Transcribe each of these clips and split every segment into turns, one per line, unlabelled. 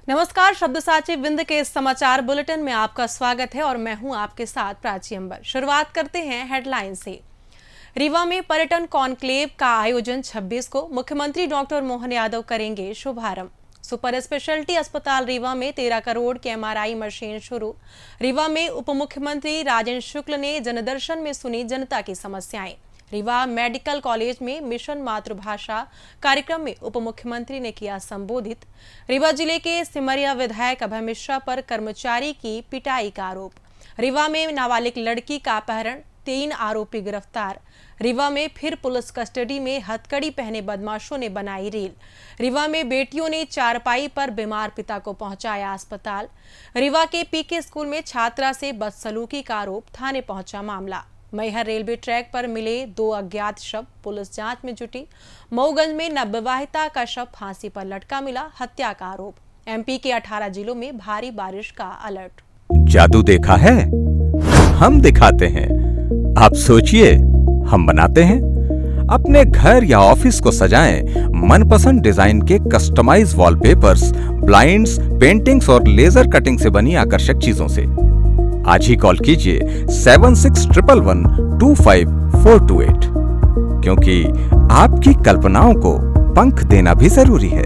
नमस्कार, शब्दसाची विंध्य के इस समाचार बुलेटिन में आपका स्वागत है और मैं हूं आपके साथ प्राची अंबर। शुरुआत करते हैं हेडलाइन से। रीवा में पर्यटन कॉन्क्लेव का आयोजन 26 को मुख्यमंत्री डॉक्टर मोहन यादव करेंगे शुभारंभ। सुपर स्पेशलिटी अस्पताल रीवा में 13 करोड़ की एमआरआई मशीन शुरू। रीवा में उप मुख्यमंत्री राजेंद्र शुक्ल ने जनदर्शन में सुनी जनता की समस्याएं। रीवा मेडिकल कॉलेज में मिशन मातृभाषा कार्यक्रम में उप मुख्यमंत्री ने किया संबोधित। रीवा जिले के सिमरिया विधायक अभय मिश्रा पर कर्मचारी की पिटाई का आरोप। रीवा में नाबालिग लड़की का अपहरण, 3 आरोपी गिरफ्तार। रीवा में फिर पुलिस कस्टडी में हथकड़ी पहने बदमाशों ने बनाई रेल। रीवा में बेटियों ने चारपाई पर बीमार पिता को पहुंचाया अस्पताल। रीवा के पीके स्कूल में छात्रा से बदसलूकी का आरोप, थाने पहुंचा मामला। मैहर रेलवे ट्रैक पर मिले 2 अज्ञात शव, पुलिस जांच में जुटी। मऊगंज में नवविवाहिता का शव फांसी पर लटका मिला, हत्या का आरोप। एमपी के 18 जिलों में भारी बारिश का अलर्ट।
जादू देखा है, हम दिखाते हैं। आप सोचिए, हम बनाते हैं। अपने घर या ऑफिस को सजाएं मनपसंद डिजाइन के कस्टमाइज वॉलपेपर्स, ब्लाइंड्स, पेंटिंग्स और लेजर कटिंग से बनी आकर्षक चीजों से। आज ही कॉल कीजिए 7611125428, क्योंकि आपकी कल्पनाओं को पंख देना भी जरूरी है।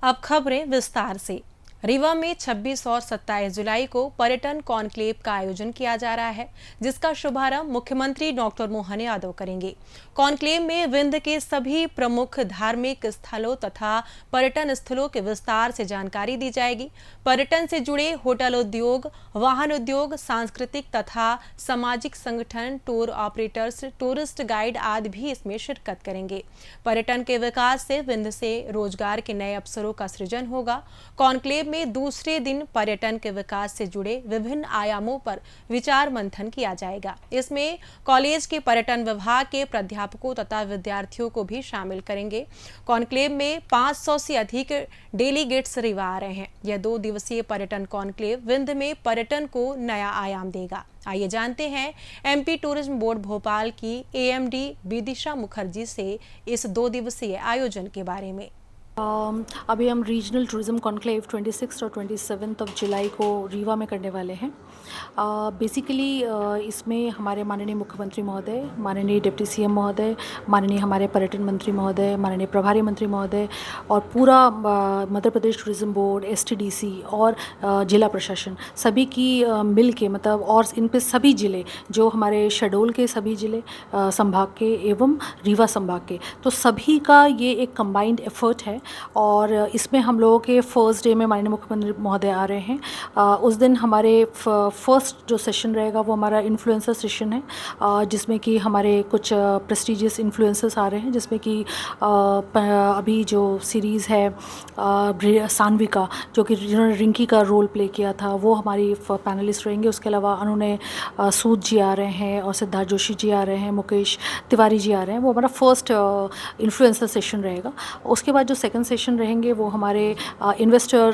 अब खबरें विस्तार से। रीवा में 26 और 27 जुलाई को पर्यटन कॉन्क्लेव का आयोजन किया जा रहा है, जिसका शुभारंभ मुख्यमंत्री डॉक्टर मोहन यादव करेंगे। कॉन्क्लेव में विंध्य के सभी प्रमुख धार्मिक स्थलों तथा पर्यटन स्थलों के विस्तार से जानकारी दी जाएगी। पर्यटन से जुड़े होटल उद्योग, वाहन उद्योग, सांस्कृतिक तथा सामाजिक संगठन, टूर ऑपरेटर्स, टूरिस्ट गाइड आदि भी इसमें शिरकत करेंगे। पर्यटन के विकास से विंध्य से रोजगार के नए अवसरों का सृजन होगा। कॉन्क्लेव में दूसरे दिन पर्यटन के विकास से जुड़े विभिन्न आयामों पर विचार मंथन किया जाएगा। इसमें कॉलेज के पर्यटन विभाग के प्राध्यापकों तथा विद्यार्थियों को भी शामिल करेंगे। कॉन्क्लेव में 500 से अधिक डेलीगेट्स रीवा आ रहे हैं। यह 2 दिवसीय पर्यटन कॉन्क्लेव विंध्य में पर्यटन को नया आयाम देगा। आइए जानते हैं एमपी टूरिज्म बोर्ड भोपाल की एएमडी विदिशा मुखर्जी से इस 2 दिवसीय आयोजन के बारे में।
अभी हम रीजनल टूरिज्म कॉन्क्लेव 26 और 27 जुलाई को रीवा में करने वाले हैं। बेसिकली इसमें हमारे माननीय मुख्यमंत्री महोदय, माननीय डिप्टी सीएम महोदय, माननीय हमारे पर्यटन मंत्री महोदय, माननीय प्रभारी मंत्री महोदय और पूरा मध्य प्रदेश टूरिज्म बोर्ड, एसटीडीसी और जिला प्रशासन सभी की मिल के मतलब और इन पे सभी ज़िले जो हमारे शेड्यूल के सभी ज़िले संभाग के एवं रीवा संभाग के, तो सभी का ये एक कंबाइंड एफर्ट है। और इसमें हम लोगों के फर्स्ट डे में माननीय मुख्यमंत्री महोदय आ रहे हैं। उस दिन हमारे फर्स्ट जो सेशन रहेगा वो हमारा इन्फ्लुएंसर सेशन है, जिसमें कि हमारे कुछ प्रेस्टिजियस इन्फ्लुएंसर्स आ रहे हैं, जिसमें कि अभी जो सीरीज़ है सान्विका, जो कि जिन्होंने रिंकी का रोल प्ले किया था, वो हमारी पैनलिस्ट रहेंगे। उसके अलावा अनुनय सूद जी आ रहे हैं और सिद्धार्थ जोशी जी आ रहे हैं, मुकेश तिवारी जी आ रहे हैं। वो हमारा फर्स्ट इन्फ्लुएंसर सेशन रहेगा। उसके बाद जो सेकंड सेशन रहेंगे वो हमारे इन्वेस्टर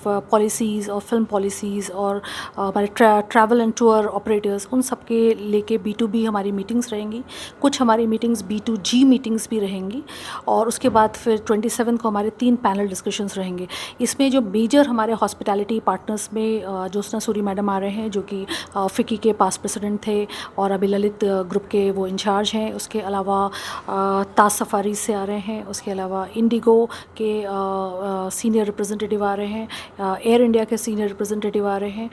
पॉलिसीज़ और फिल्म पॉलिसीज़ और हमारे ट्रैवल एंड टूर ऑपरेटर्स, उन सब के लेके B2B हमारी मीटिंग्स रहेंगी। कुछ हमारी मीटिंग्स B2G मीटिंग्स भी रहेंगी। और उसके बाद फिर 27 को हमारे 3 पैनल डिस्कशंस रहेंगे। इसमें जो मेजर हमारे हॉस्पिटैलिटी पार्टनर्स में ज्योत्सना सूरी मैडम आ रहे हैं, जो कि फिक्की के पास्ट प्रेसिडेंट थे और अभी ललित ग्रुप के वो इंचार्ज हैं। उसके अलावा ताज सफारी से आ रहे हैं। उसके अलावा इंडिगो के सीनियर रिप्रेजेंटेटिव आ रहे हैं, एयर इंडिया के सीनियर रिप्रेजेंटेटिव आ रहे हैं।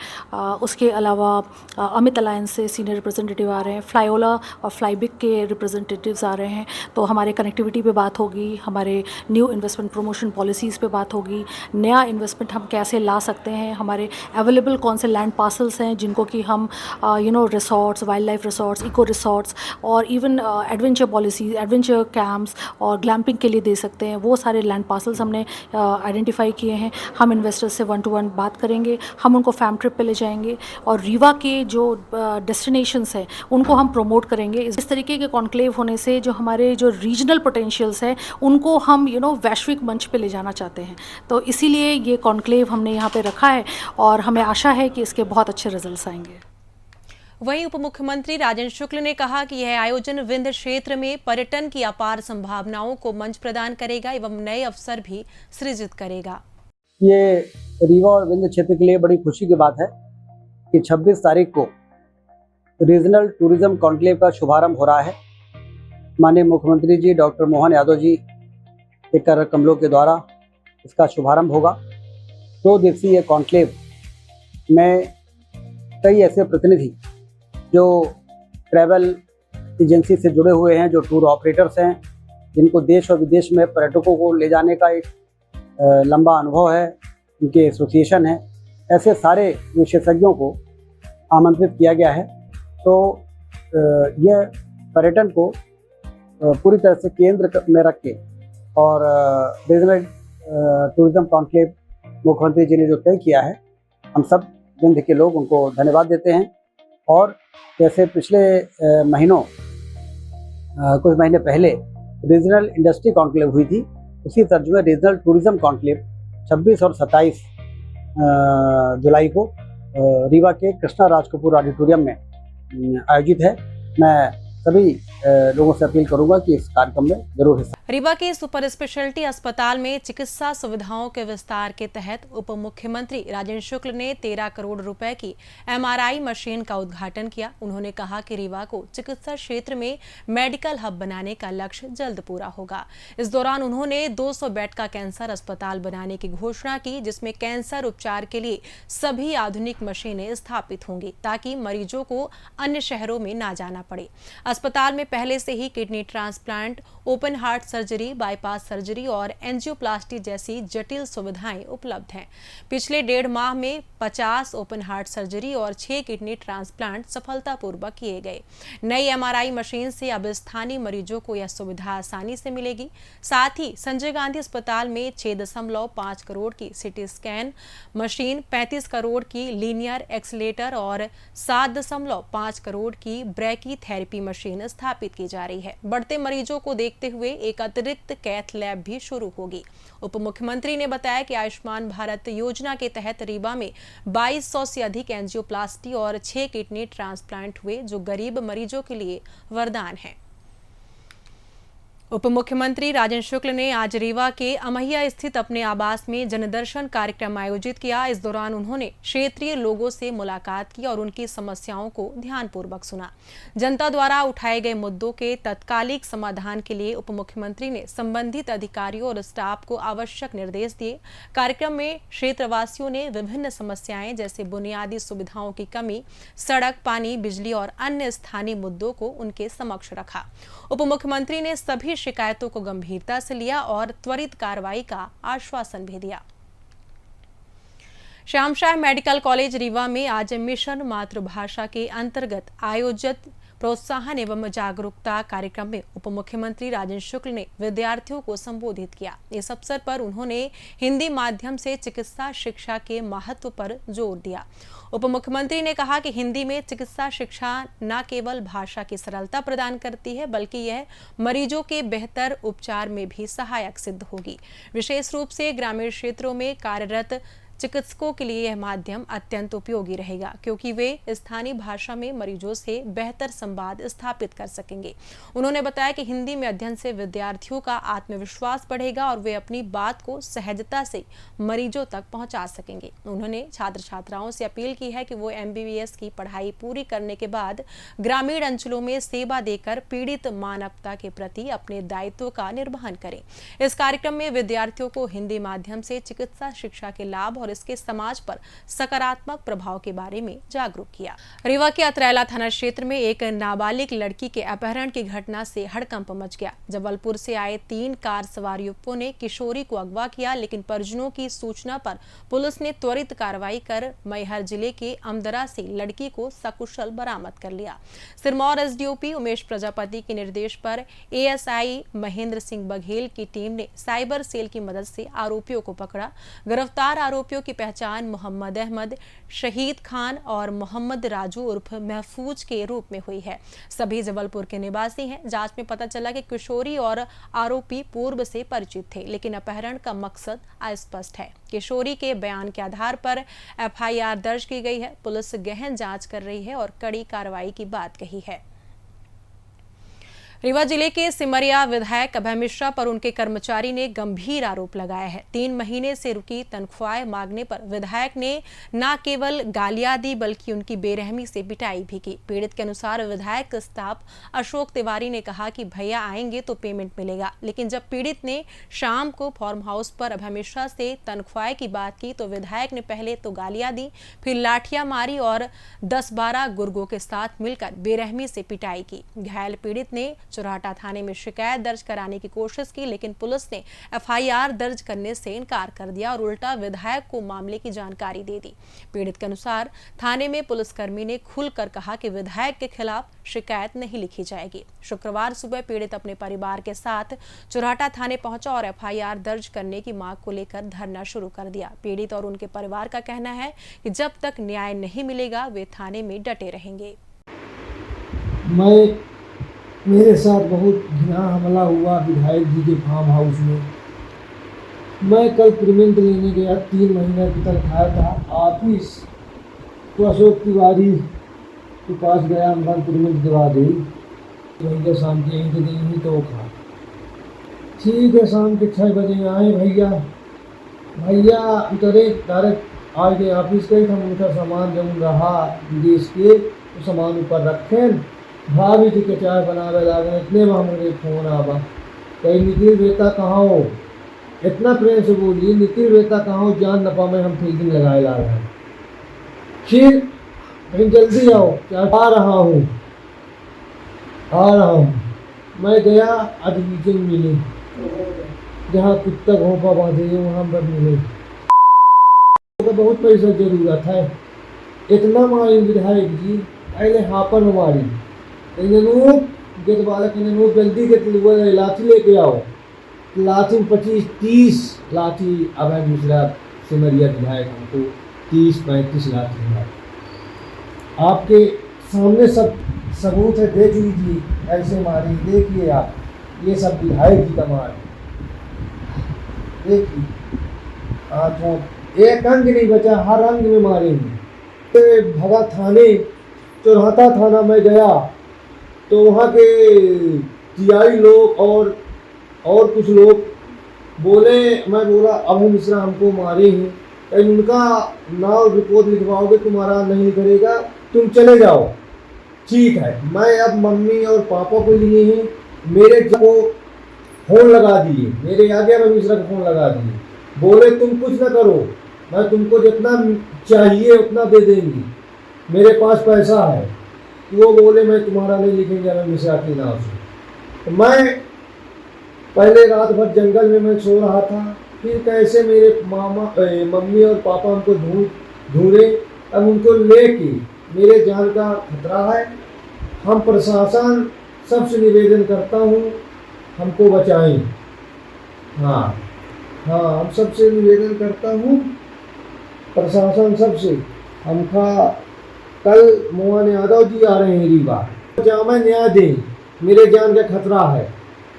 उसके अलावा अमित अलायंस से सीनियर रिप्रेजेंटेटिव आ रहे हैं, फ्लाईओला और फ्लाईबिग के रिप्रेजेंटेटिव्स आ रहे हैं। तो हमारे कनेक्टिविटी पे बात होगी, हमारे न्यू इन्वेस्टमेंट प्रमोशन पॉलिसीज़ पे बात होगी, नया इन्वेस्टमेंट हम कैसे ला सकते हैं, हमारे अवेलेबल कौन से लैंड पार्सल्स हैं जिनको कि हम resorts, wild life resorts, eco resorts और even adventure policies, adventure camps और ग्लैम्पिंग के लिए दे सकते हैं। वो सारे लैंड पार्सल्स हमने आइडेंटिफाई किए हैं। हम इन्वेस्टर्स से 1-to-1 बात करेंगे, हम उनको फैम ट्रिप पे ले जाएंगे और रीवा के जो डेस्टिनेशंस हैं उनको हम प्रमोट करेंगे। इस तरीके के कॉन्क्लेव होने से जो हमारे जो रीजनल पोटेंशियल्स हैं उनको हम वैश्विक मंच पे ले जाना चाहते हैं। तो इसीलिए ये कॉन्क्लेव हमने यहाँ पे रखा है और हमें आशा है कि इसके बहुत अच्छे रिजल्ट्स आएंगे।
वहीं उप मुख्यमंत्री राजेंद्र शुक्ल ने कहा कि यह आयोजन विंध्य क्षेत्र में पर्यटन की अपार संभावनाओं को मंच प्रदान करेगा एवं नए अवसर भी सृजित करेगा।
ये रीवा और विंध्य क्षेत्र के लिए बड़ी खुशी की बात है कि 26 तारीख को रीजनल टूरिज्म कॉन्क्लेव का शुभारंभ हो रहा है। माननीय मुख्यमंत्री जी डॉक्टर मोहन यादव जी के कर कमलों के द्वारा इसका शुभारंभ होगा। 2 दिवसीय कॉन्क्लेव में कई ऐसे प्रतिनिधि जो ट्रैवल एजेंसी से जुड़े हुए हैं, जो टूर ऑपरेटर्स हैं, जिनको देश और विदेश में पर्यटकों को ले जाने का एक लंबा अनुभव है, उनके एसोसिएशन है, ऐसे सारे विशेषज्ञों को आमंत्रित किया गया है। तो यह पर्यटन को पूरी तरह से केंद्र में रख के और रीजनल टूरिज्म कॉन्क्लेव मुख्यमंत्री जी ने जो तय किया है, हम सब विंध्य के लोग उनको धन्यवाद देते हैं। और जैसे पिछले महीनों कुछ महीने पहले रीजनल इंडस्ट्री कॉन्क्लेव हुई थी, उसी तर्ज में रीजनल टूरिज्म कॉन्क्लेव 26 और 27 जुलाई को रीवा के कृष्णा राज कपूर ऑडिटोरियम में आयोजित है। मैं सभी लोगों से अपील करूंगा कि इस कार्यक्रम में जरूर हिस्सा।
रीवा के सुपर स्पेशलिटी अस्पताल में चिकित्सा सुविधाओं के विस्तार के तहत उप मुख्यमंत्री राजेंद्र शुक्ल ने 13 करोड़ रुपए की MRI मशीन का उद्घाटन किया। उन्होंने कहा कि रीवा को चिकित्सा क्षेत्र में मेडिकल हब बनाने का लक्ष्य जल्द पूरा होगा। इस दौरान उन्होंने 200 बेड का कैंसर अस्पताल बनाने की घोषणा की, जिसमें कैंसर उपचार के लिए सभी आधुनिक मशीनें स्थापित होंगी ताकि मरीजों को अन्य शहरों में ना जाना पड़े। अस्पताल में पहले से ही kidney transplant, open heart surgery, bypass surgery और एंजियोप्लास्टी जैसी जटिल सुविधाएं उपलब्ध हैं। पिछले 1.5 माह में 50 ओपन हार्ट सर्जरी और 6 किडनी ट्रांसप्लांट सफलतापूर्वक किए गए। नई MRI मशीन से अब स्थानीय मरीजों को यह सुविधा आसानी से मिलेगी। साथ ही संजय गांधी अस्पताल में 6.5 करोड़ की सिटी स्कैन मशीन, 35 करोड़ की लीनियर एक्सीलेटर और 7.5 करोड़ की ब्रैकी थेरेपी मशीन स्थापित की जा रही है। बढ़ते मरीजों को देखते हुए एक अतिरिक्त कैथ लैब भी शुरू होगी। उप मुख्यमंत्री ने बताया कि आयुष्मान भारत योजना के तहत रीवा में 2200 से अधिक एंजियोप्लास्टी और 6 किडनी ट्रांसप्लांट हुए, जो गरीब मरीजों के लिए वरदान है। उप मुख्यमंत्री राजेंद्र शुक्ल ने आज रीवा के अमहिया स्थित अपने आवास में जनदर्शन कार्यक्रम आयोजित किया। इस दौरान उन्होंने क्षेत्रीय लोगों से मुलाकात की और उनकी समस्याओं को ध्यानपूर्वक सुना। जनता द्वारा उठाए गए मुद्दों के तत्कालिक समाधान के लिए उप मुख्यमंत्री ने संबंधित अधिकारियों और स्टाफ को आवश्यक निर्देश दिए। कार्यक्रम में क्षेत्रवासियों ने विभिन्न समस्याएं जैसे बुनियादी सुविधाओं की कमी, सड़क, पानी, बिजली और अन्य स्थानीय मुद्दों को उनके समक्ष रखा। उप मुख्यमंत्री ने सभी शिकायतों को गंभीरता से लिया और त्वरित कार्रवाई का आश्वासन भी दिया। श्यामशाह मेडिकल कॉलेज रीवा में आज मिशन मातृभाषा के अंतर्गत आयोजित प्रोत्साहन एवं जागरूकता कार्यक्रम में उप मुख्यमंत्री राजेंद्र शुक्ल ने विद्यार्थियों को संबोधित किया। इस अवसर पर उन्होंने हिंदी माध्यम से चिकित्सा शिक्षा के महत्व पर जोर दिया। उप मुख्यमंत्री ने कहा कि हिंदी में चिकित्सा शिक्षा न केवल भाषा की सरलता प्रदान करती है, बल्कि यह मरीजों के बेहतर उपचार में भी सहायक सिद्ध होगी। विशेष रूप से ग्रामीण क्षेत्रों में कार्यरत चिकित्सकों के लिए यह माध्यम अत्यंत उपयोगी रहेगा, क्योंकि वे स्थानीय भाषा में मरीजों से बेहतर संवाद स्थापित कर सकेंगे। उन्होंने बताया कि हिंदी में अध्ययन से विद्यार्थियों का आत्मविश्वास बढ़ेगा और वे अपनी बात को सहजता से मरीजों तक पहुंचा सकेंगे। उन्होंने छात्र छात्राओं से अपील की है कि वो MBBS की पढ़ाई पूरी करने के बाद ग्रामीण अंचलों में सेवा देकर पीड़ित मानवता के प्रति अपने दायित्व का निर्वहन करें। इस कार्यक्रम में विद्यार्थियों को हिंदी माध्यम से चिकित्सा शिक्षा के लाभ और इसके समाज पर सकारात्मक प्रभाव के बारे में जागरूक किया। रीवा के अतरैला थाना क्षेत्र में एक नाबालिग लड़की के अपहरण की घटना से हड़कंप मच गया। जबलपुर से आए 3 कार सवार युवकों ने किशोरी को अगवा किया, लेकिन परिजनों की सूचना पर पुलिस ने त्वरित कार्रवाई कर मैहर जिले के अमदरा से लड़की को सकुशल बरामद कर लिया। सिरमौर SDOP उमेश प्रजापति के निर्देश पर ASI महेंद्र सिंह बघेल की टीम ने साइबर सेल की मदद से आरोपियों को पकड़ा। गिरफ्तार आरोपियों आरोपियों की पहचान मोहम्मद अहमद, शहीद खान और मोहम्मद राजू उर्फ महफूज के रूप में हुई है। सभी जबलपुर के निवासी हैं। जांच में पता चला कि किशोरी और आरोपी पूर्व से परिचित थे, लेकिन अपहरण का मकसद अस्पष्ट है। किशोरी के बयान के आधार पर एफआईआर दर्ज की गई है। पुलिस गहन जांच कर रही है और कड़ी कार्रवाई की बात कही है। रीवा जिले के सिमरिया विधायक अभय मिश्रा पर उनके कर्मचारी ने गंभीर आरोप लगाया है। 3 महीने से रुकी तनख्वाह मांगने पर विधायक ने न केवल गालियां दी बल्कि उनकी बेरहमी से पिटाई भी की। पीड़ित के अनुसार विधायक स्टाफ अशोक तिवारी ने कहा कि भैया आएंगे तो पेमेंट मिलेगा, लेकिन जब पीड़ित ने शाम को फार्म हाउस पर अभय मिश्रा से तनख्वाह की बात की तो विधायक ने पहले तो गालियां दी, फिर लाठियां मारी और 10-12 गुर्गों के साथ मिलकर बेरहमी से पिटाई की। घायल पीड़ित ने चुराटा थाने में शिकायत दर्ज कराने की कोशिश की, लेकिन पुलिस ने एफआईआर दर्ज करने से इनकार कर दिया और उल्टा विधायक को मामले की जानकारी दे दी। पीड़ित के अनुसार थाने में पुलिसकर्मी ने खुलकर कहा कि विधायक के खिलाफ शिकायत नहीं लिखी जाएगी। शुक्रवार सुबह पीड़ित अपने परिवार के साथ चुराटा थाने पहुंचा और एफआईआर दर्ज करने की मांग को लेकर धरना शुरू कर दिया। पीड़ित और उनके परिवार का कहना है कि जब तक न्याय नहीं मिलेगा वे थाने में डटे रहेंगे।
मेरे साथ बहुत घिना हमला हुआ विधायक जी के फार्म हाउस में। मैं कल पेमेंट लेने गया, 3 महीने की तनख्वाह था। ऑफिस तो अशोक तिवारी के पास गया, मैं पेमेंट दिवा दी। भैया शाम के यहीं देंगे तो खा ठीक है। शाम के 6 बजे आए भैया उतरे, डायरेक्ट आज गए ऑफिस गए। हम उनका सामान जब रहा विदेश के तो सामान ऊपर रखें। भाभी जी के चाय बनावे लागे, इतने में हमारे फोन आवा, कहीं नितिन बेटा कहाँ हो? इतना प्रेम से बोली, नितिन बेटा कहाँ हो? जान न पावे हम फील्डिंग लगाए ला रहे हैं। फिर कहीं जल्दी आओ, क्या आ रहा हूँ। मैं गया, आज मीटिंग मिली जहाँ कुत्ता घोंपा बांधे वहाँ पर मिले। तो बहुत पैसा जरूरत है, इतना मारी विधायक जी पहले हापर मारी। जल्दी के लाठी लेके आओ। लाठी 25-30 लाठी अभय मिश्रा सिमरिया विधायक हमको 30-35 लाठी मारे। आपके सामने सब सबूत है, देख लीजिए ऐसे मारी। देखिए आप, ये सब विधायक जी का मार। देखिए आँखों एक अंग नहीं बचा, हर अंग में मारेंगे। भगा थाने, चौराहा थाना में गया तो वहाँ के टीआई लोग और कुछ लोग बोले, मैं बोला अभय मिश्रा हमको मारे हैं, कहीं उनका नाम रिपोर्ट लिखवाओगे? तुम्हारा नहीं करेगा, तुम चले जाओ। ठीक है, मैं अब मम्मी और पापा को लिए हैं, मेरे को फ़ोन लगा दिए, मेरे आगे अभय मिश्रा को फ़ोन लगा दिए। बोले तुम कुछ ना करो, मैं तुमको जितना चाहिए उतना दे देंगी, मेरे पास पैसा है। वो बोले मैं तुम्हारा नहीं लिखेंगे अभय मिश्रा के नाम से। तो मैं पहले रात भर जंगल में मैं सो रहा था, फिर कैसे मेरे मम्मी और पापा हमको ढूंढे। अब उनको लेके मेरे जान का खतरा है। हम प्रशासन सबसे निवेदन करता हूँ हमको बचाएं। हाँ, हम सबसे निवेदन करता हूँ प्रशासन सबसे। हमका कल मोहन यादव जी आ रहे हैं रीवा, जामा न्याय दें, मेरे जान का खतरा है।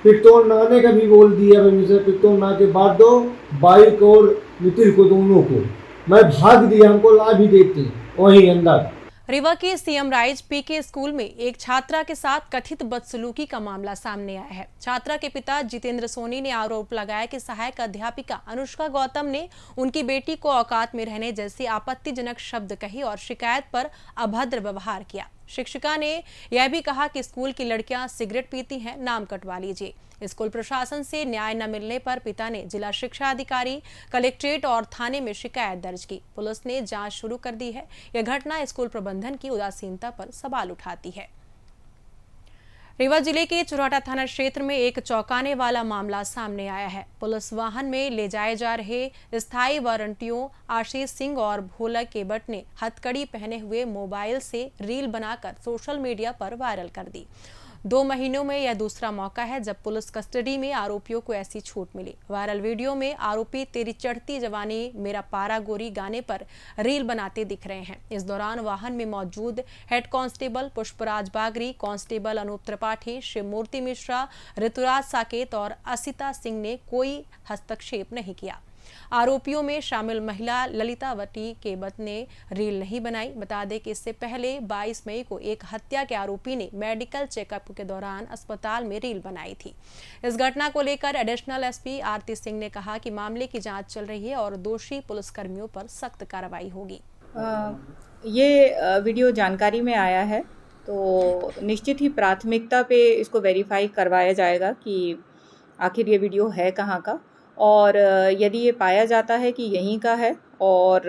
पिस्तौल नाने का भी बोल दिया मुझे, पिस्तौल ना के बाद दो बाइक और नितिन को, दोनों को। मैं भाग दिया, हमको ला भी देते वहीं अंदर।
रीवा के सीएम राइज पीके स्कूल में एक छात्रा के साथ कथित बदसलूकी का मामला सामने आया है। छात्रा के पिता जितेंद्र सोनी ने आरोप लगाया कि सहायक अध्यापिका अनुष्का गौतम ने उनकी बेटी को औकात में रहने जैसे आपत्तिजनक शब्द कही और शिकायत पर अभद्र व्यवहार किया। शिक्षिका ने यह भी कहा कि स्कूल की लड़कियां सिगरेट पीती हैं, नाम कटवा लीजिए। स्कूल प्रशासन से न्याय न मिलने पर पिता ने जिला शिक्षा अधिकारी, कलेक्ट्रेट और थाने में शिकायत दर्ज की। पुलिस ने जांच शुरू कर दी है। यह घटना स्कूल प्रबंधन की उदासीनता पर सवाल उठाती है। रीवा जिले के चुराटा थाना क्षेत्र में एक चौंकाने वाला मामला सामने आया है। पुलिस वाहन में ले जाए जा रहे स्थायी वारंटियों आशीष सिंह और भोला केबट ने हथकड़ी पहने हुए मोबाइल से रील बनाकर सोशल मीडिया पर वायरल कर दी। 2 महीनों में यह दूसरा मौका है जब पुलिस कस्टडी में आरोपियों को ऐसी छूट मिली। वायरल वीडियो में आरोपी तेरी चढ़ती जवानी मेरा पारा गोरी गाने पर रील बनाते दिख रहे हैं। इस दौरान वाहन में मौजूद हेड कांस्टेबल पुष्पराज बागरी, कांस्टेबल अनूप त्रिपाठी, शिवमूर्ति मिश्रा, ऋतुराज साकेत और असिता सिंह ने कोई हस्तक्षेप नहीं किया। आरोपियों में शामिल महिला ललितावती केवत ने रील नहीं बनाई। बता दें कि इससे पहले 22 मई को एक हत्या के आरोपी ने मेडिकल चेकअप के दौरान अस्पताल में रील बनाई थी। इस घटना को लेकर एडिशनल एसपी आरती सिंह ने कहा कि मामले की जांच चल रही है और दोषी पुलिसकर्मियों पर सख्त कार्रवाई होगी।
ये वीडियो जानकारी में आया है तो निश्चित ही प्राथमिकता पे इसको वेरीफाई करवाया जाएगा कि आखिर ये वीडियो है कहाँ का, और यदि ये पाया जाता है कि यहीं का है और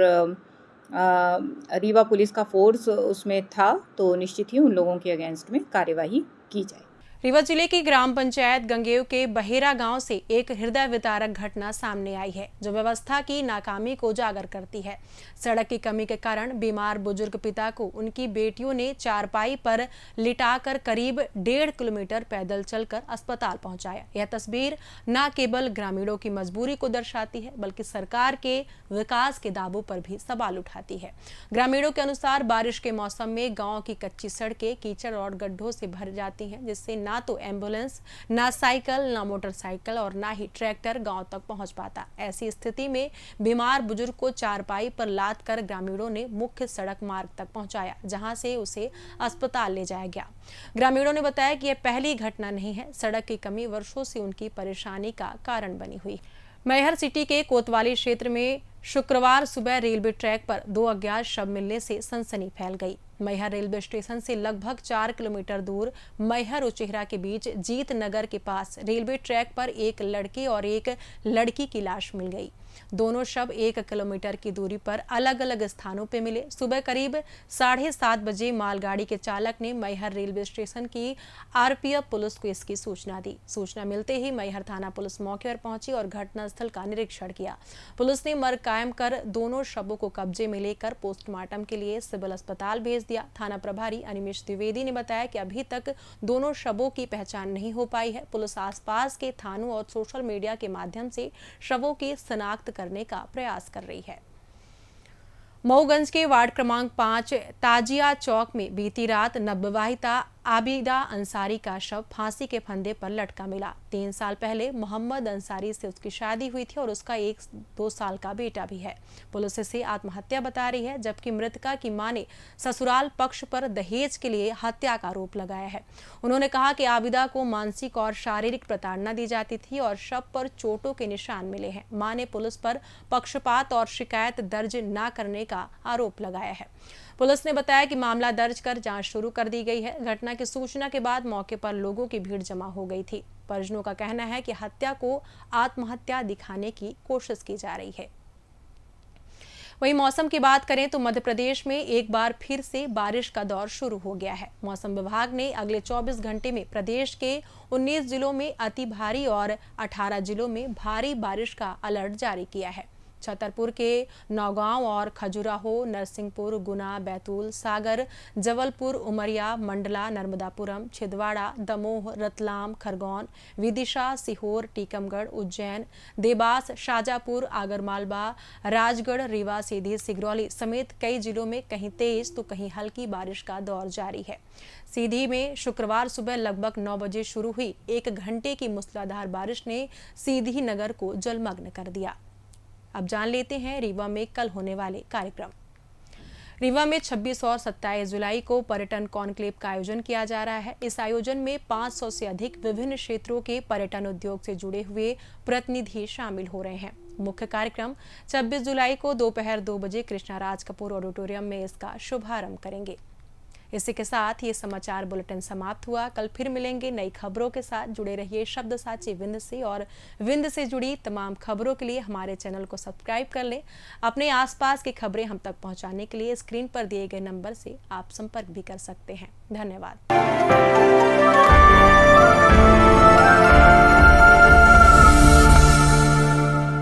रीवा पुलिस का फोर्स उसमें था तो निश्चित ही उन लोगों के अगेंस्ट में कार्यवाही की जाए।
रीवा जिले की ग्राम पंचायत गंगेव के बहेरा गांव से एक हृदय विदारक घटना सामने आई है जो व्यवस्था की नाकामी को उजागर करती है। सड़क की कमी के कारण बीमार बुजुर्ग पिता को उनकी बेटियों ने चारपाई पर लिटाकर करीब 1.5 किलोमीटर पैदल चलकर अस्पताल पहुंचाया। यह तस्वीर न केवल ग्रामीणों की मजबूरी को दर्शाती है बल्कि सरकार के विकास के दावों पर भी सवाल उठाती है। ग्रामीणों के अनुसार बारिश के मौसम में गाँव की कच्ची सड़कें कीचड़ और गड्ढों से भर जाती हैं, जिससे ना तो एम्बुलेंस, ना साइकिल, ना मोटरसाइकिल और ना ही ट्रैक्टर गांव तक पहुंच पाता। ऐसी स्थिति में बीमार बुजुर्ग को चारपाई पर लाद कर ग्रामीणों ने मुख्य सड़क मार्ग तक पहुंचाया, जहां से उसे अस्पताल ले जाया गया। ग्रामीणों ने बताया कि यह पहली घटना नहीं है। सड़क की कमी वर्षों से उनकी परेशानी का कारण बनी हुई। मैहर सिटी के कोतवाली क्षेत्र में शुक्रवार सुबह रेलवे ट्रैक पर 2 अज्ञात शव मिलने से सनसनी फैल गई। मैहर रेलवे स्टेशन से लगभग 4 किलोमीटर दूर मैहर उचेहरा के बीच जीत नगर के पास रेलवे ट्रैक पर एक लड़के और एक लड़की की लाश मिल गई। दोनों शव 1 किलोमीटर की दूरी पर अलग अलग स्थानों पर मिले। सुबह करीब 7:30 बजे मालगाड़ी के चालक ने मैहर रेलवे स्टेशन की आरपीएफ पुलिस को इसकी सूचना दी। सूचना मिलते ही मैहर थाना पुलिस मौके पर पहुंची और घटनास्थल का निरीक्षण किया। पुलिस ने मर्ग कायम कर दोनों शवों को कब्जे में लेकर पोस्टमार्टम के लिए सिविल अस्पताल भेज दिया। थाना प्रभारी अनिमेश द्विवेदी ने बताया कि अभी तक दोनों शवों की पहचान नहीं हो पाई है। पुलिस आसपास के थानों और सोशल मीडिया के माध्यम से शवों की शिनाख्त करने का प्रयास कर रही है। मऊगंज के वार्ड क्रमांक 5 ताजिया चौक में बीती रात नवविवाहिता आबिदा अंसारी का शव फांसी के फंदे पर लटका मिला। 3 साल पहले मोहम्मद अंसारी से उसकी शादी हुई थी और उसका 1-2 साल का बेटा भी है। पुलिस इसे आत्महत्या बता रही है, जबकि मृतका की मां ने ससुराल पक्ष पर दहेज के लिए हत्या का आरोप लगाया है। उन्होंने कहा कि आबिदा को मानसिक और शारीरिक प्रताड़ना दी जाती थी और शव पर चोटों के निशान मिले हैं। मां ने पुलिस पर पक्षपात और शिकायत दर्ज न करने का आरोप लगाया है। पुलिस ने बताया कि मामला दर्ज कर जांच शुरू कर दी गई है। घटना की सूचना के बाद मौके पर लोगों की भीड़ जमा हो गई थी। परिजनों का कहना है कि हत्या को आत्महत्या दिखाने की कोशिश की जा रही है। वहीं मौसम की बात करें तो मध्य प्रदेश में एक बार फिर से बारिश का दौर शुरू हो गया है। मौसम विभाग ने अगले 24 घंटे में प्रदेश के 19 जिलों में अति भारी और 18 जिलों में भारी बारिश का अलर्ट जारी किया है। छतरपुर के नौगांव और खजुराहो, नरसिंहपुर, गुना, बैतूल, सागर, जबलपुर, उमरिया, मंडला, नर्मदापुरम, छिंदवाड़ा, दमोह, रतलाम, खरगोन, विदिशा, सीहोर, टीकमगढ़, उज्जैन, देवास, शाजापुर, आगरमालवा, राजगढ़, रीवा, सीधी, सिगरौली समेत कई जिलों में कहीं तेज तो कहीं हल्की बारिश का दौर जारी है। सीधी में शुक्रवार सुबह लगभग 9 बजे शुरू हुई 1 घंटे की मूसलाधार बारिश ने सीधी नगर को जलमग्न कर दिया। अब जान लेते हैं रीवा में कल होने वाले कार्यक्रम। रीवा में 26 और 27 जुलाई को पर्यटन कॉन्क्लेव का आयोजन किया जा रहा है। इस आयोजन में 500 से अधिक विभिन्न क्षेत्रों के पर्यटन उद्योग से जुड़े हुए प्रतिनिधि शामिल हो रहे हैं। मुख्य कार्यक्रम 26 जुलाई को दोपहर 2 बजे कृष्णा राज कपूर ऑडिटोरियम में इसका शुभारंभ करेंगे। इसी के साथ ये समाचार बुलेटिन समाप्त हुआ। कल फिर मिलेंगे नई खबरों के साथ। जुड़े रहिए शब्द साची विंध्य से और विंध्य से जुड़ी तमाम खबरों के लिए हमारे चैनल को सब्सक्राइब कर लें। अपने आसपास की खबरें हम तक पहुंचाने के लिए स्क्रीन पर दिए गए नंबर से आप संपर्क भी कर सकते हैं। धन्यवाद।